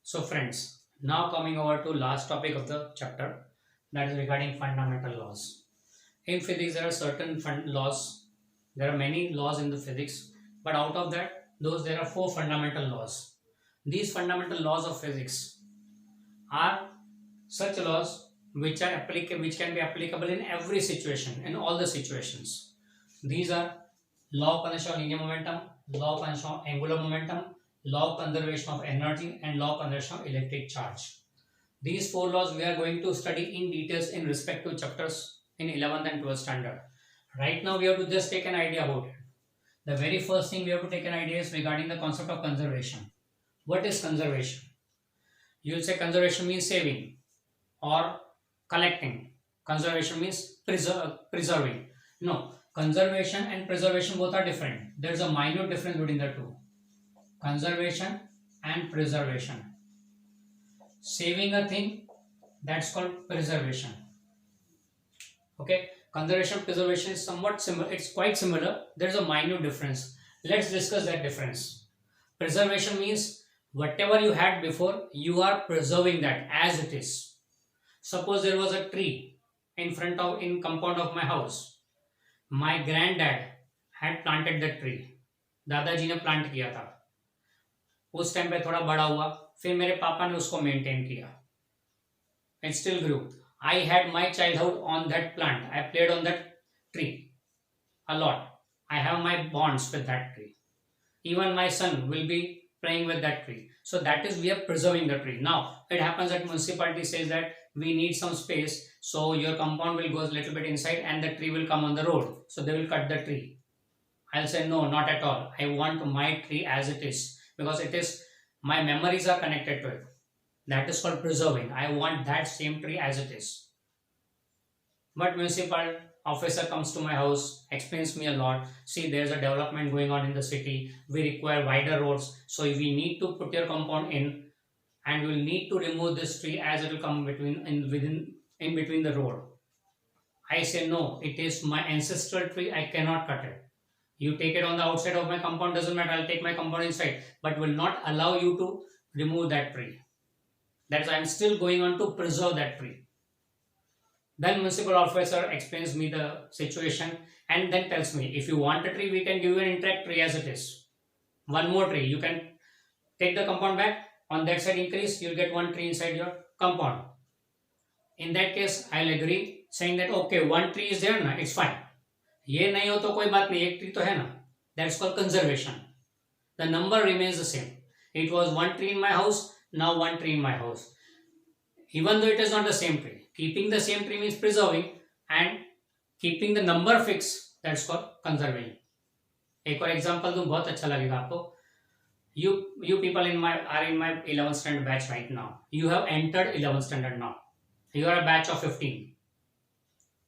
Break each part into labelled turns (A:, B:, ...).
A: So friends, now coming over to last topic of the chapter, that is regarding fundamental laws. In physics there are certain laws. There are many laws in the physics, but out of that those there are four fundamental laws. These fundamental laws of physics are such laws which are which can be applicable in every situation, in all the situations. These are law of conservation of linear momentum, law of conservation of angular momentum, law of conservation of energy, and law of conservation of electric charge. These four laws we are going to study in details in respective chapters in 11th and 12th standard. Right now we have to just take an idea about it. The very first thing we have to take an idea is regarding the concept of conservation. What is conservation? You will say conservation means saving or collecting. Conservation means preserving. No, conservation and preservation both are different. There is a minute difference between the two. Conservation and preservation. Saving a thing, that's called preservation. Okay, conservation preservation is somewhat similar. It's quite similar. There's a minute difference. Let's discuss that difference. Preservation means whatever you had before, you are preserving that as it is. Suppose there was a tree in compound of my house. My granddad had planted that tree. दादाजी ने plant किया था. उस time पे थोड़ा बड़ा हुआ, फिर मेरे पापा ने उसको मेंटेन किया. It still grew. I had my childhood on that plant. I played on that tree a lot. I have my bonds with that tree. Even my son will be playing with that tree. So that is, we are preserving the tree. Now it happens that municipality says that we need some space, so your compound will go a little bit inside and the tree will come on the road. So they will cut the tree. I'll say no, not at all. I want my tree as it is, because it is, my memories are connected to it. That is called preserving. I want that same tree as it is. But municipal officer comes to my house, explains me a lot. See, there's a development going on in the city. We require wider roads. So we need to put your compound in, and we'll need to remove this tree as it will come in between the road. I say no, it is my ancestral tree. I cannot cut it. You take it on the outside of my compound, doesn't matter. I'll take my compound inside, but will not allow you to remove that tree. That is, I am still going on to preserve that tree. Then municipal officer explains me the situation and then tells me, if you want a tree, we can give you an intact tree as it is. One more tree. You can take the compound back. On that side increase, you'll get one tree inside your compound. In that case, I'll agree, saying that okay, one tree is there, na, it's fine. ये नहीं हो तो कोई बात नहीं, एक tree तो है ना. That's called conservation. The number remains the same. It was one tree in my house, now one tree in my house. Even though it is not the same tree. Keeping the same tree means preserving, and keeping the number fixed, that's called conserving. एक और example दूं, बहुत अच्छा लगेगा आपको. You people are in my 11th standard batch right now. You have entered 11th standard now. You are a batch of 15.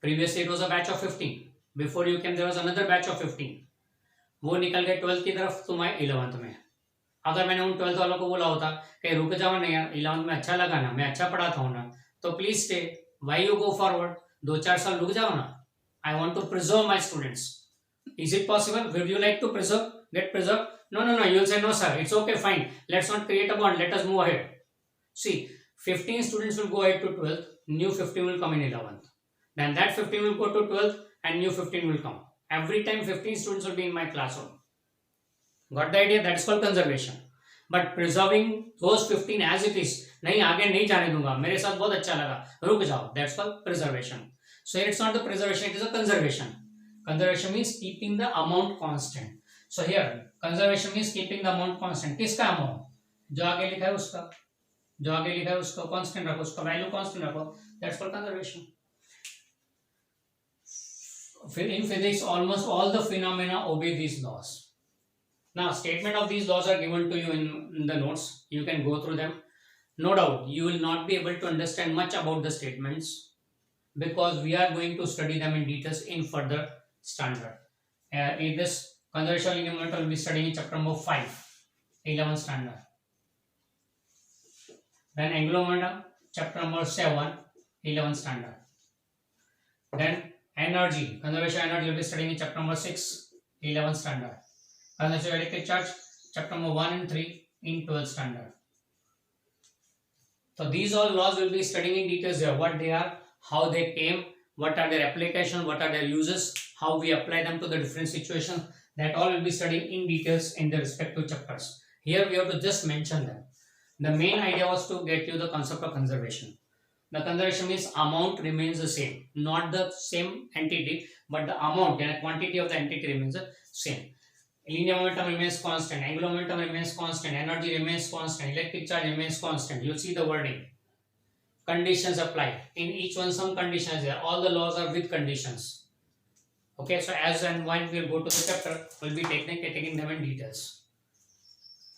A: Previously it was a batch of 15. Before you came there was another batch of 15. वो निकल गए 12th की तरफ, तुम्हारे 11th में. अगर मैंने उन 12th वालों को बोला होता कि रुक जाओ नहीं यार, 11th में अच्छा लगा ना, मैं अच्छा पढ़ाता हूँ ना, तो please stay. Why you go forward? 2-4 साल रुक जाओ ना. I want to preserve my students. Is it possible? Would you like to get preserved? No. You'll say no, sir. It's okay, fine. Let's not create a bond. Let us move ahead. See, 15 students will go ahead to 12th. New 15 will come in 11th. Then that 15 will go to 12th, and new 15 will come. Every time 15 students will be in my classroom. Got the idea? That's called conservation. But preserving those 15 as it is. नहीं, आगे नहीं जाने दूंगा. मेरे साथ बहुत अच्छा लगा. रुक जाओ. That's called preservation. So here it's not the preservation, it is a conservation. Conservation means keeping the amount constant. So here conservation means keeping the amount constant. किसका amount? जो आगे लिखा है उसका. जो आगे लिखा है उसका constant रखो, उसका value constant रखो. That's called conservation. In physics, almost all the phenomena obey these laws. Now, statement of these laws are given to you in the notes. You can go through them. No doubt, you will not be able to understand much about the statements because we are going to study them in details in further standard. In this conservation linear momentum, will be studying in chapter number 5, 11th standard. Then angular momentum, chapter number 7, 11th standard. Then energy, conservation energy will be studying in chapter number 6, 11th standard. Conservation of electric charge, chapter number 1 and 3 in 12th standard. So these all laws will be studying in details here, what they are, how they came, what are their application, what are their uses, how we apply them to the different situation. That all will be studied in details in the respective chapters. Here we have to just mention them. The main idea was to get you the concept of conservation. The conservation means amount remains the same, not the same entity, but the amount and quantity of the entity remains the same. Linear momentum remains constant, angular momentum remains constant, energy remains constant, electric charge remains constant. You'll see the wording. Conditions apply. In each one, some conditions there. All the laws are with conditions. Okay, so as and when we'll go to the chapter, we'll be taking them in details.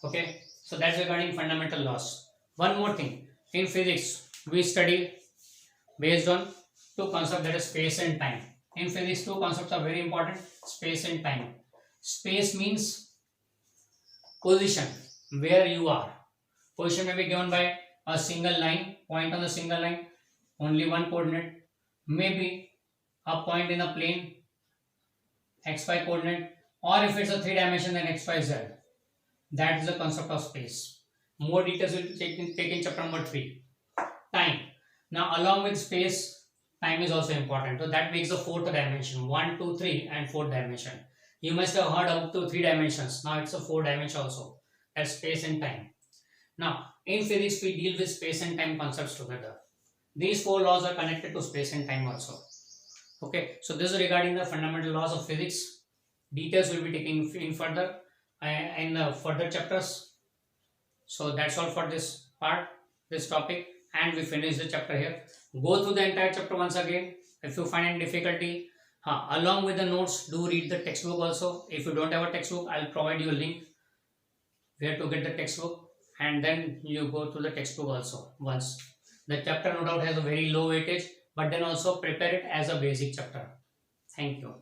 A: Okay, so that's regarding fundamental laws. One more thing. In physics, we study based on two concepts, that is space and time. In physics, two concepts are very important: space and time. Space means position, where you are. Position may be given by a single line, point on the single line, only one coordinate. Maybe a point in a plane, xy coordinate, or if it's a 3 dimension, then xyz. That is the concept of space. More details will be taken in chapter number 3. Time. Now along with space, time is also important. So that makes the 4th dimension. 1, 2, 3 and 4th dimension. You must have heard up to 3 dimensions. Now it's a 4 dimension also. That's space and time. Now in physics we deal with space and time concepts together. These 4 laws are connected to space and time also. Okay, so this is regarding the fundamental laws of physics. Details will be taken in further in the further chapters. So that's all for this part, this topic, and we finish the chapter here. Go through the entire chapter once again. If you find any difficulty, along with the notes, do read the textbook also. If you don't have a textbook, I'll provide you a link where to get the textbook, and then you go through the textbook also once. The chapter no doubt has a very low weightage, but then also prepare it as a basic chapter. Thank you.